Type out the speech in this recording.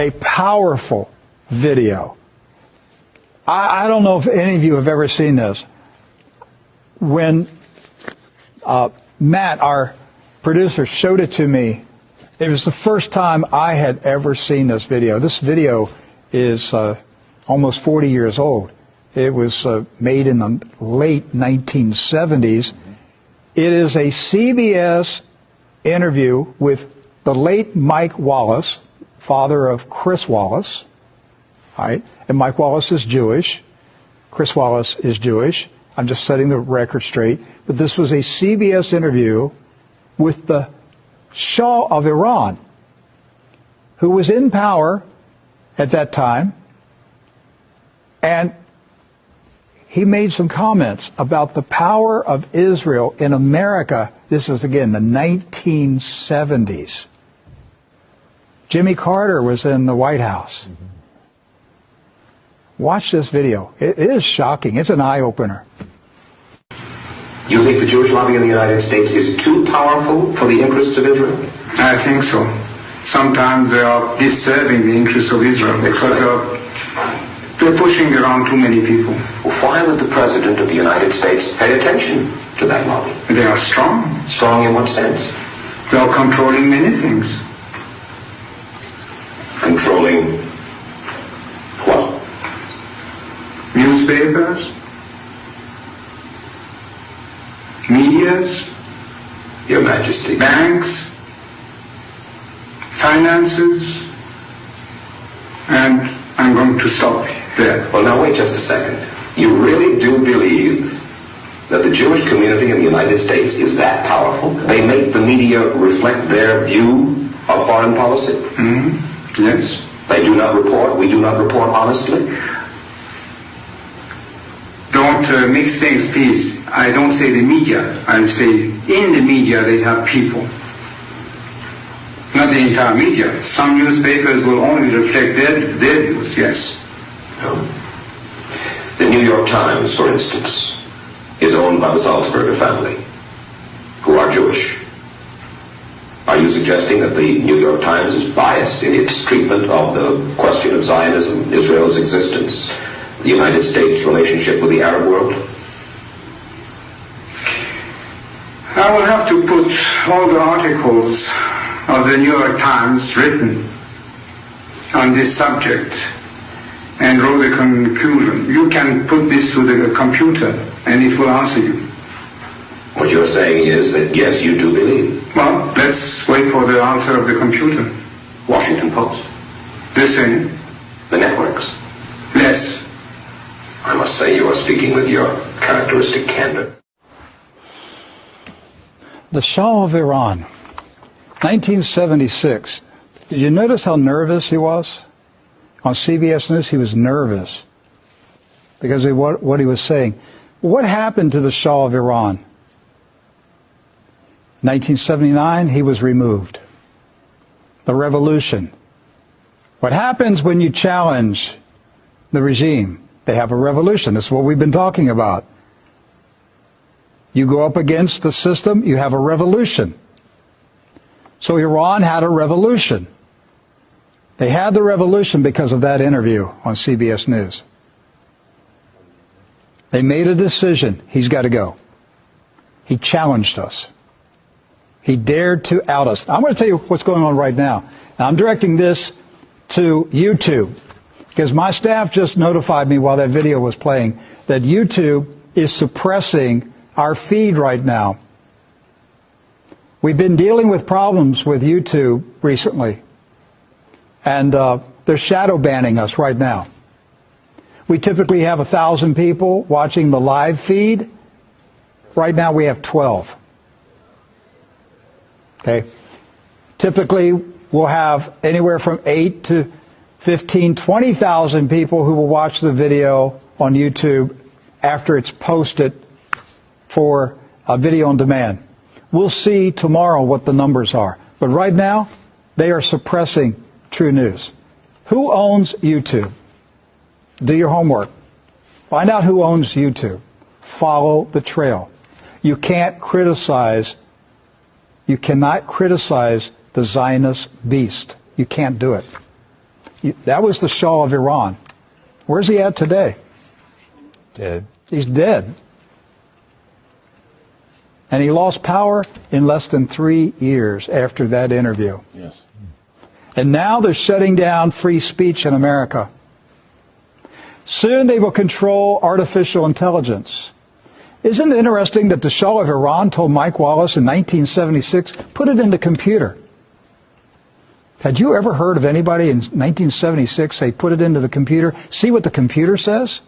a powerful video. I don't know if any of you have ever seen this. When Matt, our producer, showed it to me, it was the first time I had ever seen this video. This video is almost 40 years old. It was made in the late 1970s. It is a CBS interview with the late Mike Wallace, father of Chris Wallace. All right? And Mike Wallace is Jewish. Chris Wallace is Jewish. I'm just setting the record straight. But this was a CBS interview with the Shah of Iran, who was in power at that time. And he made some comments about the power of Israel in America. This is, again, the 1970s. Jimmy Carter was in the White House. Watch this video. It is shocking. It's an eye-opener. You think the Jewish lobby in the United States is too powerful for the interests of Israel? I think so. Sometimes they are disserving the interests of Israel because they're pushing around too many people. Why would the President of the United States pay attention to that lobby? They are strong. Strong in what sense? They are controlling many things. Controlling what? Newspapers, medias, Your Majesty. banks, finances, and I'm going to stop there. Well, now wait just a second. You really do believe that the Jewish community in the United States is that powerful? They make the media reflect their view of foreign policy? Mm-hmm. Yes. They do not report, we do not report honestly? Don't mix things, please. I don't say the media. I say in the media they have people. Not the entire media. Some newspapers will only reflect their views, yes. No. The New York Times, for instance, is owned by the Salzburger family, who are Jewish. Are you suggesting that the New York Times is biased in its treatment of the question of Zionism, Israel's existence, the United States' relationship with the Arab world? I will have to put all the articles of the New York Times written on this subject and draw the conclusion. You can put this to the computer and it will answer you. What you're saying is that, yes, you do believe. Well, let's wait for the answer of the computer. Washington Post? The same. The networks? Yes. I must say you are speaking with your characteristic candor. The Shah of Iran, 1976. Did you notice how nervous he was? On CBS News, he was nervous because of what he was saying. What happened to the Shah of Iran? 1979, he was removed. The revolution. What happens when you challenge the regime? They have a revolution. That's what we've been talking about. You go up against the system, you have a revolution. So Iran had a revolution. They had the revolution because of that interview on CBS News. They made a decision. He's got to go. He challenged us. He dared to out us. I'm going to tell you what's going on right now. Now, I'm directing this to YouTube because my staff just notified me while that video was playing that YouTube is suppressing our feed right now. We've been dealing with problems with YouTube recently, and they're shadow banning us right now. We typically have 1,000 people watching the live feed. Right now we have 12. Okay. Typically we'll have anywhere from 8 to 15, 20,000 people who will watch the video on YouTube after it's posted for a video on demand. We'll see tomorrow what the numbers are. But right now, they are suppressing True News. Who owns YouTube? Do your homework. Find out who owns YouTube. Follow the trail. You cannot criticize the Zionist beast. You can't do it. That was the Shah of Iran. Where's he at today? Dead. He's dead. And he lost power in less than 3 years after that interview. Yes. And now they're shutting down free speech in America. Soon they will control artificial intelligence. Isn't it interesting that the Shah of Iran told Mike Wallace in 1976, put it in the computer? Had you ever heard of anybody in 1976 say, put it into the computer, see what the computer says?